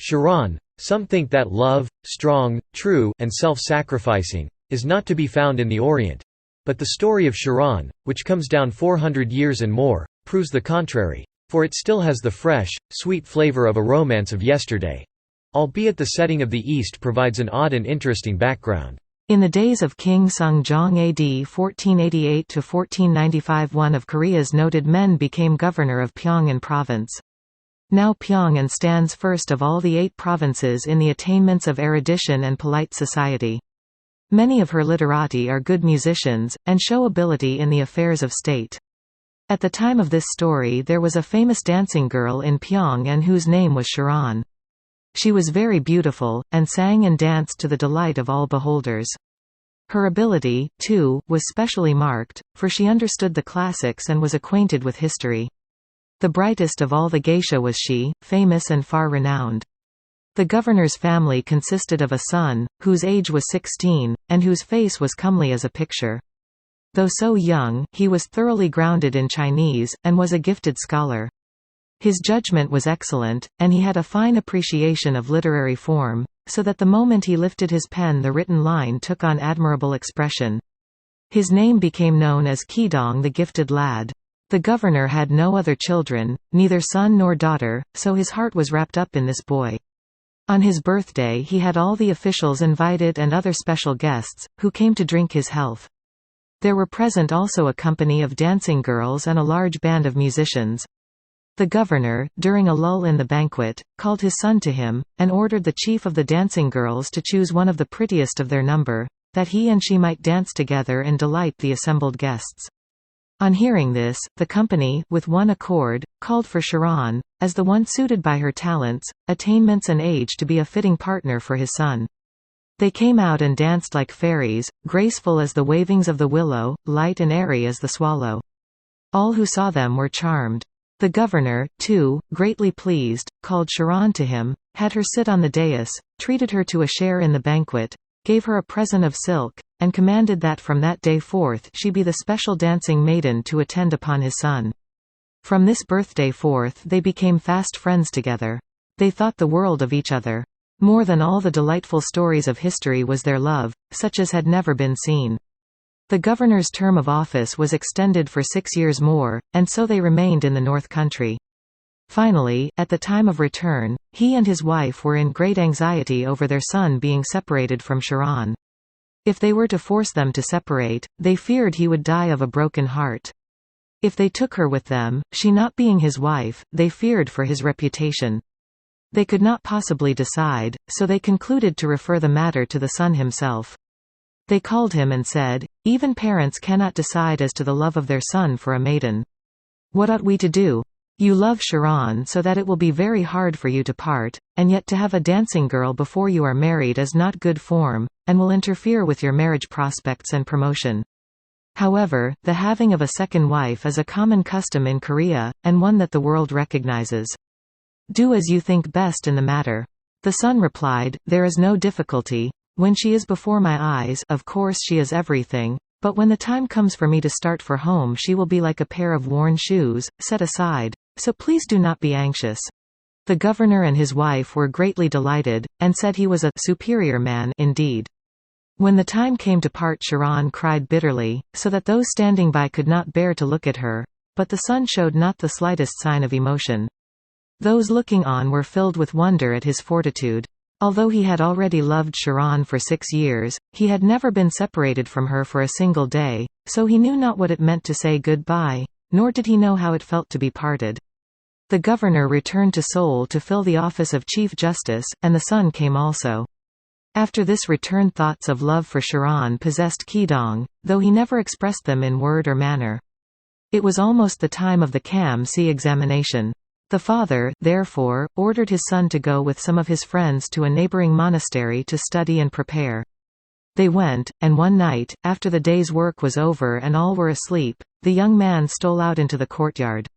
Charan, some think that love, strong, true, and self-sacrificing, is not to be found in the Orient. But the story of Charan, which comes down 400 years and more, proves the contrary, for it still has the fresh, sweet flavor of a romance of yesterday. Albeit the setting of the East provides an odd and interesting background. In the days of King Seongjong AD 1488–1495, one of Korea's noted men became governor of Pyongan province. Now Pyongan stands first of all the 8 provinces in the attainments of erudition and polite society. Many of her literati are good musicians, and show ability in the affairs of state. At the time of this story there was a famous dancing girl in Pyongan whose name was Charan. She was very beautiful, and sang and danced to the delight of all beholders. Her ability, too, was specially marked, for she understood the classics and was acquainted with history. The brightest of all the geisha was she, famous and far renowned. The governor's family consisted of a son, whose age was 16, and whose face was comely as a picture. Though so young, he was thoroughly grounded in Chinese, and was a gifted scholar. His judgment was excellent, and he had a fine appreciation of literary form, so that the moment he lifted his pen the written line took on admirable expression. His name became known as Kidong, the gifted lad. The governor had no other children, neither son nor daughter, so his heart was wrapped up in this boy. On his birthday he had all the officials invited and other special guests, who came to drink his health. There were present also a company of dancing girls and a large band of musicians. The governor, during a lull in the banquet, called his son to him, and ordered the chief of the dancing girls to choose one of the prettiest of their number, that he and she might dance together and delight the assembled guests. On hearing this, the company, with one accord, called for Charan, as the one suited by her talents, attainments and age to be a fitting partner for his son. They came out and danced like fairies, graceful as the wavings of the willow, light and airy as the swallow. All who saw them were charmed. The governor, too, greatly pleased, called Charan to him, had her sit on the dais, treated her to a share in the banquet, gave her a present of silk, and commanded that from that day forth she be the special dancing maiden to attend upon his son. From this birthday forth they became fast friends together. They thought the world of each other. More than all the delightful stories of history was their love, such as had never been seen. The governor's term of office was extended for 6 years more, and so they remained in the North Country. Finally, at the time of return, he and his wife were in great anxiety over their son being separated from Charan. If they were to force them to separate, they feared he would die of a broken heart. If they took her with them, she not being his wife, they feared for his reputation. They could not possibly decide, so they concluded to refer the matter to the son himself. They called him and said, "Even parents cannot decide as to the love of their son for a maiden. What ought we to do? You love Charan so that it will be very hard for you to part, and yet to have a dancing girl before you are married is not good form, and will interfere with your marriage prospects and promotion. However, the having of a second wife is a common custom in Korea, and one that the world recognizes. Do as you think best in the matter." The son replied, "There is no difficulty. When she is before my eyes, of course she is everything, but when the time comes for me to start for home she will be like a pair of worn shoes, set aside, so please do not be anxious." The governor and his wife were greatly delighted, and said he was a superior man indeed. When the time came to part, Charan cried bitterly, so that those standing by could not bear to look at her, but the son showed not the slightest sign of emotion. Those looking on were filled with wonder at his fortitude. Although he had already loved Charan for 6 years, he had never been separated from her for a single day, so he knew not what it meant to say goodbye, nor did he know how it felt to be parted. The governor returned to Seoul to fill the office of Chief Justice, and the son came also. After this return, thoughts of love for Charan possessed Kidong, though he never expressed them in word or manner. It was almost the time of the Kam-si examination. The father, therefore, ordered his son to go with some of his friends to a neighboring monastery to study and prepare. They went, and one night, after the day's work was over and all were asleep, the young man stole out into the courtyard.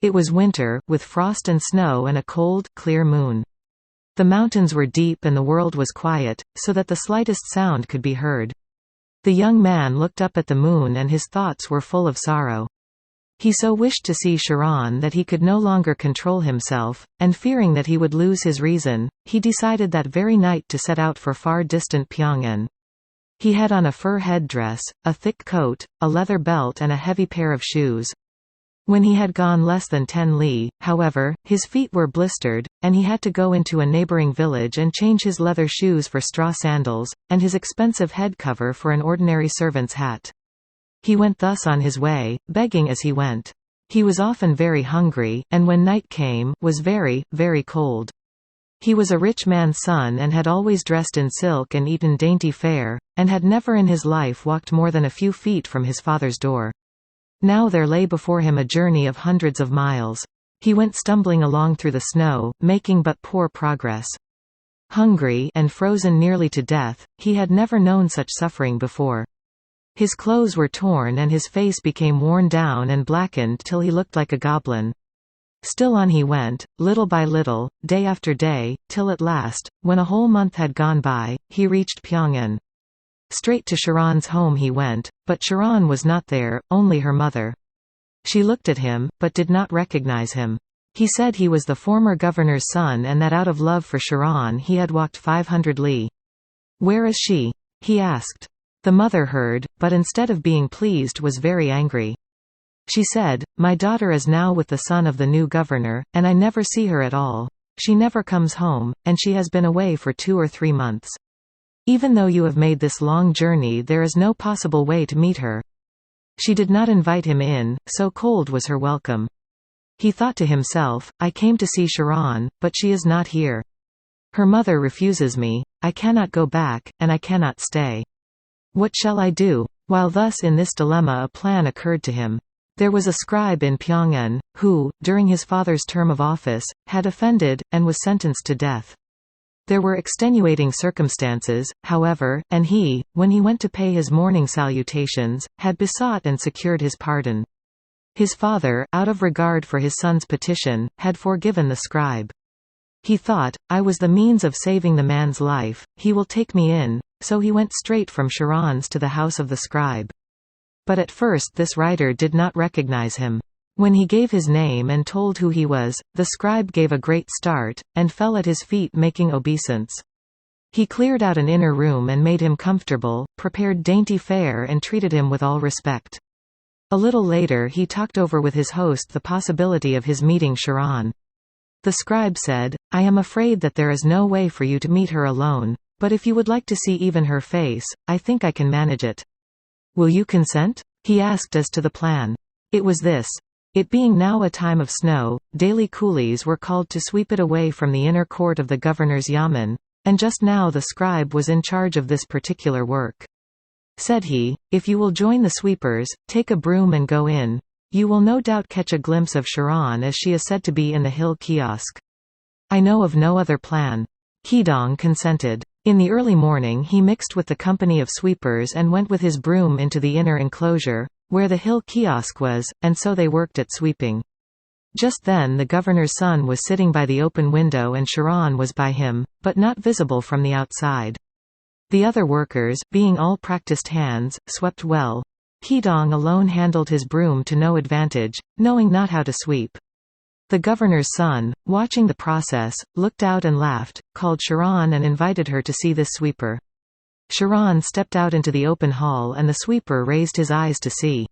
It was winter, with frost and snow and a cold, clear moon. The mountains were deep and the world was quiet, so that the slightest sound could be heard. The young man looked up at the moon and his thoughts were full of sorrow. He so wished to see Charan that he could no longer control himself, and fearing that he would lose his reason, he decided that very night to set out for far distant Pyongyang. He had on a fur headdress, a thick coat, a leather belt and a heavy pair of shoes. When he had gone less than 10 li, however, his feet were blistered, and he had to go into a neighboring village and change his leather shoes for straw sandals, and his expensive head cover for an ordinary servant's hat. He went thus on his way, begging as he went. He was often very hungry, and when night came, was very, very cold. He was a rich man's son and had always dressed in silk and eaten dainty fare, and had never in his life walked more than a few feet from his father's door. Now there lay before him a journey of hundreds of miles. He went stumbling along through the snow, making but poor progress. Hungry and frozen nearly to death, he had never known such suffering before. His clothes were torn and his face became worn down and blackened till he looked like a goblin. Still on he went, little by little, day after day, till at last, when a whole month had gone by, he reached Pyongyang. Straight to Charan's home he went, but Charan was not there, only her mother. She looked at him, but did not recognize him. He said he was the former governor's son and that out of love for Charan he had walked 500 li. "Where is she?" he asked. The mother heard, but instead of being pleased was very angry. She said, "My daughter is now with the son of the new governor, and I never see her at all. She never comes home, and she has been away for 2 or 3 months. Even though you have made this long journey there is no possible way to meet her." She did not invite him in, so cold was her welcome. He thought to himself, "I came to see Charan, but she is not here. Her mother refuses me, I cannot go back, and I cannot stay. What shall I do?" While thus in this dilemma a plan occurred to him. There was a scribe in Pyongyang, who, during his father's term of office, had offended, and was sentenced to death. There were extenuating circumstances, however, and he, when he went to pay his morning salutations, had besought and secured his pardon. His father, out of regard for his son's petition, had forgiven the scribe. He thought, "I was the means of saving the man's life, he will take me in," so he went straight from Charan's to the house of the scribe. But at first this writer did not recognize him. When he gave his name and told who he was, the scribe gave a great start, and fell at his feet making obeisance. He cleared out an inner room and made him comfortable, prepared dainty fare and treated him with all respect. A little later he talked over with his host the possibility of his meeting Charan. The scribe said, "I am afraid that there is no way for you to meet her alone, but if you would like to see even her face, I think I can manage it. Will you consent?" he asked as to the plan. It was this. It being now a time of snow, daily coolies were called to sweep it away from the inner court of the governor's yamen, and just now the scribe was in charge of this particular work. Said he, "If you will join the sweepers, take a broom and go in. You will no doubt catch a glimpse of Charan as she is said to be in the hill kiosk. I know of no other plan." Kidong consented. In the early morning he mixed with the company of sweepers and went with his broom into the inner enclosure, where the hill kiosk was, and so they worked at sweeping. Just then the governor's son was sitting by the open window and Charan was by him, but not visible from the outside. The other workers, being all practiced hands, swept well. Kidong alone handled his broom to no advantage, knowing not how to sweep. The governor's son, watching the process, looked out and laughed, called Charan and invited her to see this sweeper. Charan stepped out into the open hall and the sweeper raised his eyes to see.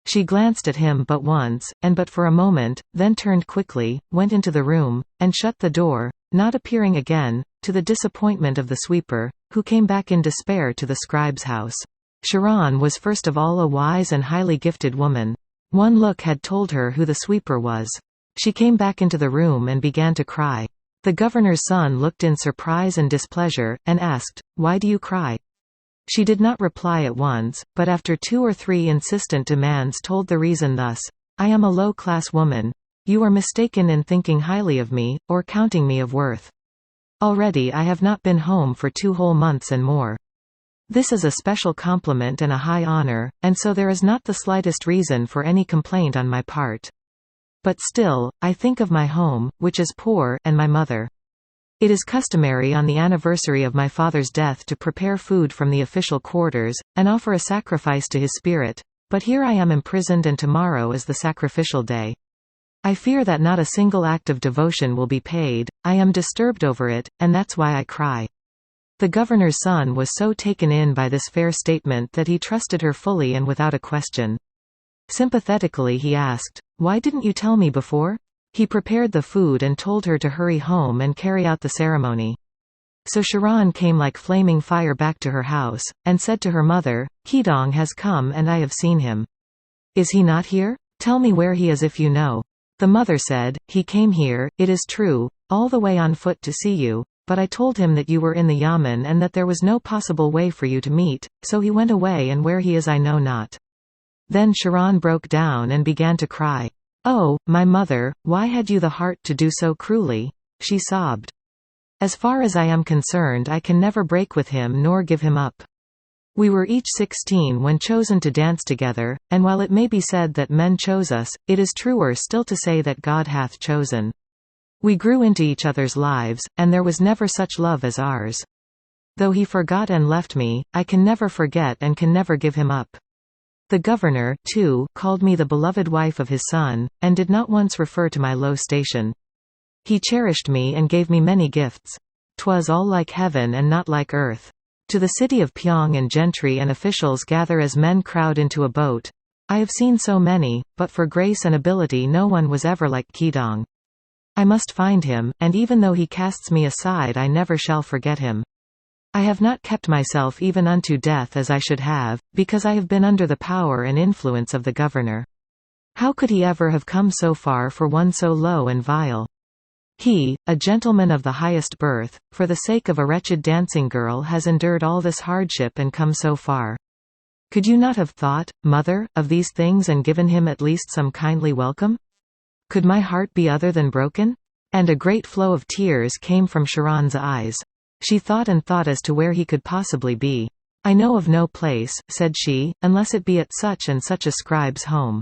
She glanced at him but once, and but for a moment, then turned quickly, went into the room, and shut the door, not appearing again, to the disappointment of the sweeper, who came back in despair to the scribe's house. Charan was first of all a wise and highly gifted woman. One look had told her who the sweeper was. She came back into the room and began to cry. The governor's son looked in surprise and displeasure, and asked, "Why do you cry?" She did not reply at once, but after 2 or 3 insistent demands told the reason thus, "I am a low-class woman. You are mistaken in thinking highly of me, or counting me of worth. Already I have not been home for 2 whole months and more. This is a special compliment and a high honor, and so there is not the slightest reason for any complaint on my part. But still, I think of my home, which is poor, and my mother. It is customary on the anniversary of my father's death to prepare food from the official quarters, and offer a sacrifice to his spirit, but here I am imprisoned and tomorrow is the sacrificial day. I fear that not a single act of devotion will be paid. I am disturbed over it, and that's why I cry." The governor's son was so taken in by this fair statement that he trusted her fully and without a question. Sympathetically he asked, "Why didn't you tell me before?" He prepared the food and told her to hurry home and carry out the ceremony. So Charan came like flaming fire back to her house, and said to her mother, "Kidong has come and I have seen him. Is he not here? Tell me where he is if you know." The mother said, "He came here, it is true, all the way on foot to see you, but I told him that you were in the yamen and that there was no possible way for you to meet, so he went away and where he is I know not." Then Charan broke down and began to cry. "Oh, my mother, why had you the heart to do so cruelly?" she sobbed. "As far as I am concerned I can never break with him nor give him up. We were each 16 when chosen to dance together, and while it may be said that men chose us, it is truer still to say that God hath chosen. We grew into each other's lives, and there was never such love as ours. Though he forgot and left me, I can never forget and can never give him up." The governor, too, called me the beloved wife of his son, and did not once refer to my low station. He cherished me and gave me many gifts. 'Twas all like heaven and not like earth. To the city of Pyong and gentry and officials gather as men crowd into a boat. I have seen so many, but for grace and ability no one was ever like Kidong. I must find him, and even though he casts me aside I never shall forget him. I have not kept myself even unto death as I should have, because I have been under the power and influence of the governor. How could he ever have come so far for one so low and vile? He, a gentleman of the highest birth, for the sake of a wretched dancing girl has endured all this hardship and come so far. Could you not have thought, mother, of these things and given him at least some kindly welcome? Could my heart be other than broken?" And a great flow of tears came from Charan's eyes. She thought and thought as to where he could possibly be. "I know of no place," said she, "unless it be at such and such a scribe's home."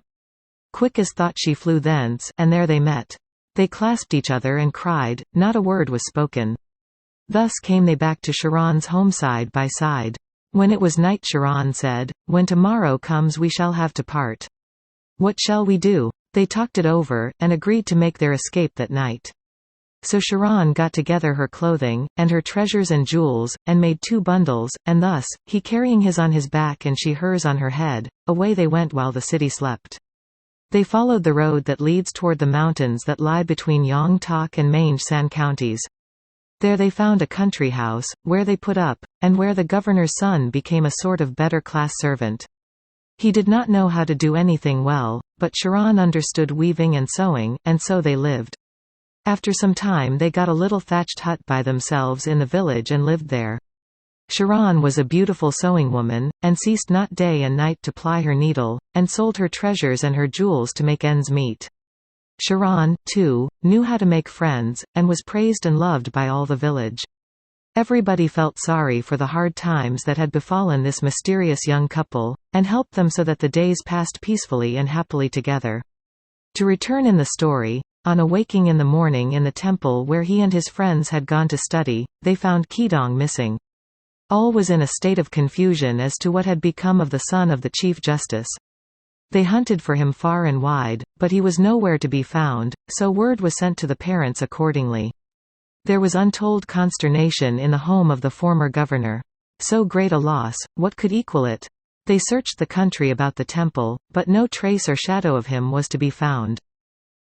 Quick as thought she flew thence, and there they met. They clasped each other and cried, not a word was spoken. Thus came they back to Charan's home side by side. When it was night Charan said, "When tomorrow comes we shall have to part. What shall we do?" They talked it over, and agreed to make their escape that night. So Charan got together her clothing, and her treasures and jewels, and made 2 bundles, and thus, he carrying his on his back and she hers on her head, away they went while the city slept. They followed the road that leads toward the mountains that lie between Yongtok and Mange San counties. There they found a country house, where they put up, and where the governor's son became a sort of better-class servant. He did not know how to do anything well, but Charan understood weaving and sewing, and so they lived. After some time they got a little thatched hut by themselves in the village and lived there. Charan was a beautiful sewing woman, and ceased not day and night to ply her needle, and sold her treasures and her jewels to make ends meet. Charan, too, knew how to make friends, and was praised and loved by all the village. Everybody felt sorry for the hard times that had befallen this mysterious young couple, and helped them so that the days passed peacefully and happily together. To return in the story, on awaking in the morning in the temple where he and his friends had gone to study, they found Kidong missing. All was in a state of confusion as to what had become of the son of the Chief Justice. They hunted for him far and wide, but he was nowhere to be found, so word was sent to the parents accordingly. There was untold consternation in the home of the former governor. So great a loss, what could equal it? They searched the country about the temple, but no trace or shadow of him was to be found.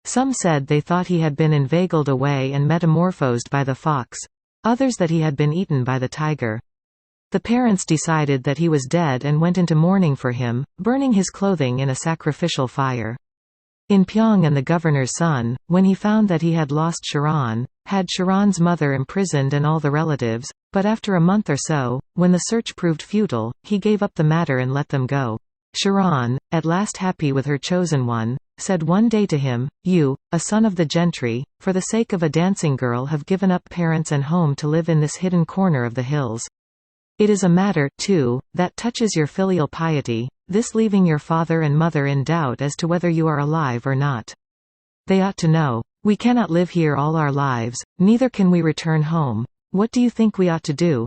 Some said they thought he had been inveigled away and metamorphosed by the fox, others that he had been eaten by the tiger. The parents decided that he was dead and went into mourning for him, burning his clothing in a sacrificial fire. In Pyong and the governor's son, when he found that he had lost Charan, had Charan's mother imprisoned and all the relatives, but after a month or so, when the search proved futile, he gave up the matter and let them go. Charan, at last happy with her chosen one, said one day to him, "You, a son of the gentry, for the sake of a dancing girl have given up parents and home to live in this hidden corner of the hills. It is a matter, too, that touches your filial piety, this leaving your father and mother in doubt as to whether you are alive or not. They ought to know. We cannot live here all our lives, neither can we return home. What do you think we ought to do?"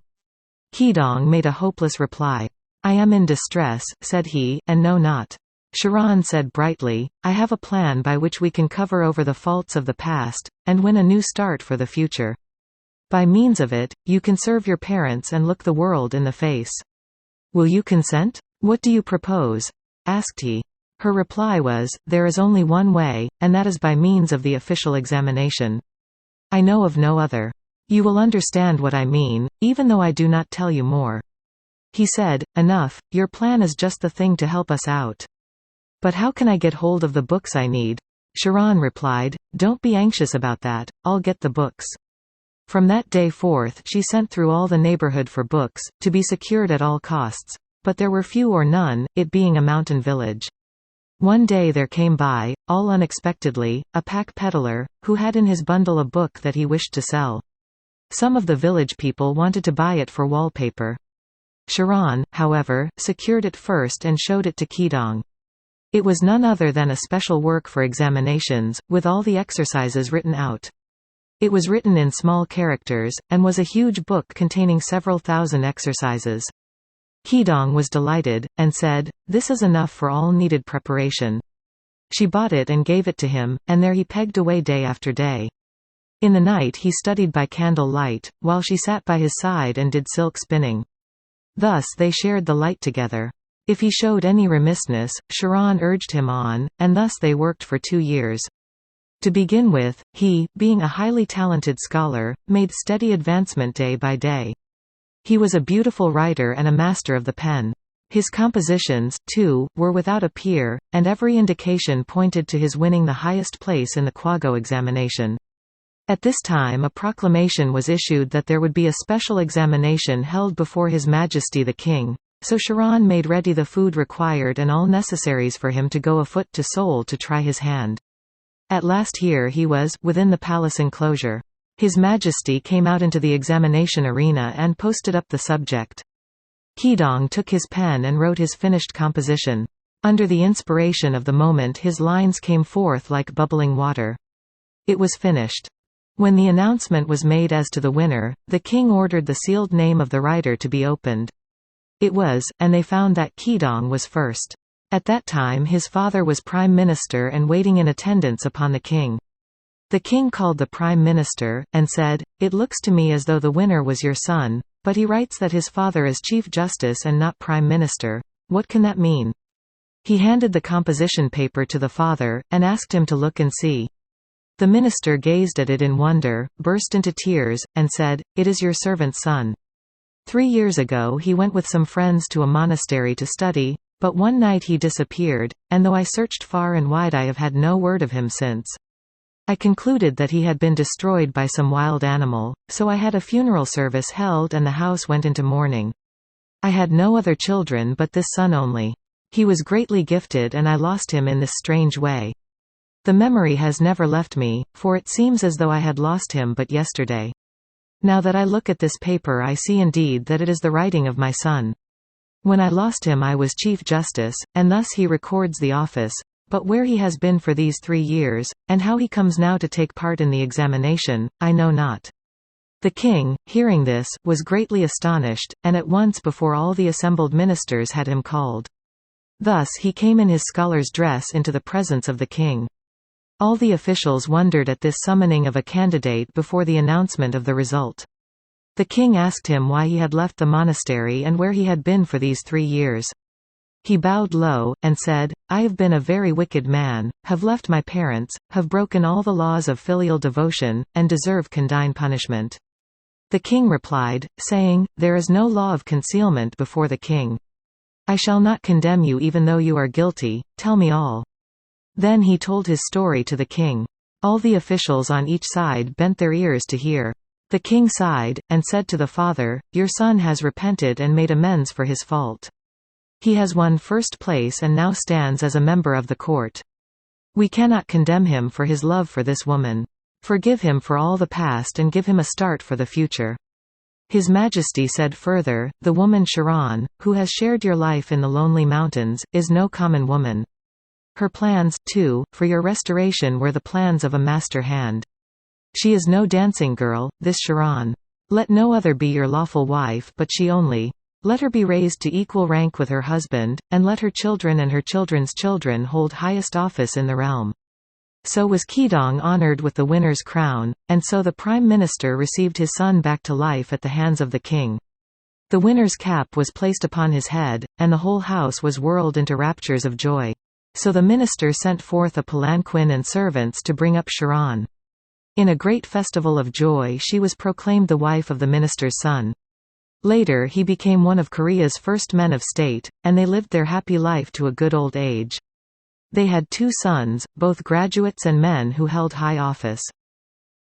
Kidong made a hopeless reply. "I am in distress," said he, "and know not. Charan said brightly, "I have a plan by which we can cover over the faults of the past, and win a new start for the future. By means of it, you can serve your parents and look the world in the face. Will you consent? What do you propose?" asked he. Her reply was, "There is only one way, and that is by means of the official examination. I know of no other. You will understand what I mean, even though I do not tell you more." He said, "Enough, your plan is just the thing to help us out. But how can I get hold of the books I need?" Charan replied, "Don't be anxious about that, I'll get the books." From that day forth she sent through all the neighborhood for books, to be secured at all costs. But there were few or none, it being a mountain village. One day there came by, all unexpectedly, a pack peddler, who had in his bundle a book that he wished to sell. Some of the village people wanted to buy it for wallpaper. Charan, however, secured it first and showed it to Kidong. It was none other than a special work for examinations, with all the exercises written out. It was written in small characters, and was a huge book containing several thousand exercises. Kidong was delighted, and said, "This is enough for all needed preparation." She bought it and gave it to him, and there he pegged away day after day. In the night he studied by candle light, while she sat by his side and did silk spinning. Thus they shared the light together. If he showed any remissness, Charan urged him on, and thus they worked for 2 years. To begin with, he, being a highly talented scholar, made steady advancement day by day. He was a beautiful writer and a master of the pen. His compositions, too, were without a peer, and every indication pointed to his winning the highest place in the Kwago examination. At this time a proclamation was issued that there would be a special examination held before His Majesty the King. So Charan made ready the food required and all necessaries for him to go afoot to Seoul to try his hand. At last here he was, within the palace enclosure. His Majesty came out into the examination arena and posted up the subject. Kidong took his pen and wrote his finished composition. Under the inspiration of the moment his lines came forth like bubbling water. It was finished. When the announcement was made as to the winner, the king ordered the sealed name of the writer to be opened. It was, and they found that Kidong was first. At that time his father was prime minister and waiting in attendance upon the king. The king called the prime minister, and said, "It looks to me as though the winner was your son, but he writes that his father is chief justice and not prime minister. What can that mean?" He handed the composition paper to the father, and asked him to look and see. The minister gazed at it in wonder, burst into tears, and said, "It is your servant's son. 3 years ago he went with some friends to a monastery to study, but one night he disappeared, and though I searched far and wide I have had no word of him since. I concluded that he had been destroyed by some wild animal, so I had a funeral service held and the house went into mourning. I had no other children but this son only. He was greatly gifted and I lost him in this strange way. The memory has never left me, for it seems as though I had lost him but yesterday. Now that I look at this paper I see indeed that it is the writing of my son. When I lost him I was Chief Justice, and thus he records the office, but where he has been for these 3 years, and how he comes now to take part in the examination, I know not." The king, hearing this, was greatly astonished, and at once before all the assembled ministers had him called. Thus he came in his scholar's dress into the presence of the king. All the officials wondered at this summoning of a candidate before the announcement of the result. The king asked him why he had left the monastery and where he had been for these 3 years. He bowed low, and said, "I have been a very wicked man, have left my parents, have broken all the laws of filial devotion, and deserve condign punishment." The king replied, saying, "There is no law of concealment before the king. I shall not condemn you even though you are guilty, tell me all." Then he told his story to the king. All the officials on each side bent their ears to hear. The king sighed, and said to the father, "Your son has repented and made amends for his fault. He has won first place and now stands as a member of the court. We cannot condemn him for his love for this woman. Forgive him for all the past and give him a start for the future." His Majesty said further, "The woman Charan, who has shared your life in the lonely mountains, is no common woman. Her plans, too, for your restoration were the plans of a master hand. She is no dancing girl, this Charan. Let no other be your lawful wife but she only. Let her be raised to equal rank with her husband, and let her children and her children's children hold highest office in the realm." So was Kidong honored with the winner's crown, and so the prime minister received his son back to life at the hands of the king. The winner's cap was placed upon his head, and the whole house was whirled into raptures of joy. So the minister sent forth a palanquin and servants to bring up Charan. In a great festival of joy she was proclaimed the wife of the minister's son. Later he became one of Korea's first men of state, and they lived their happy life to a good old age. They had 2 sons, both graduates and men who held high office.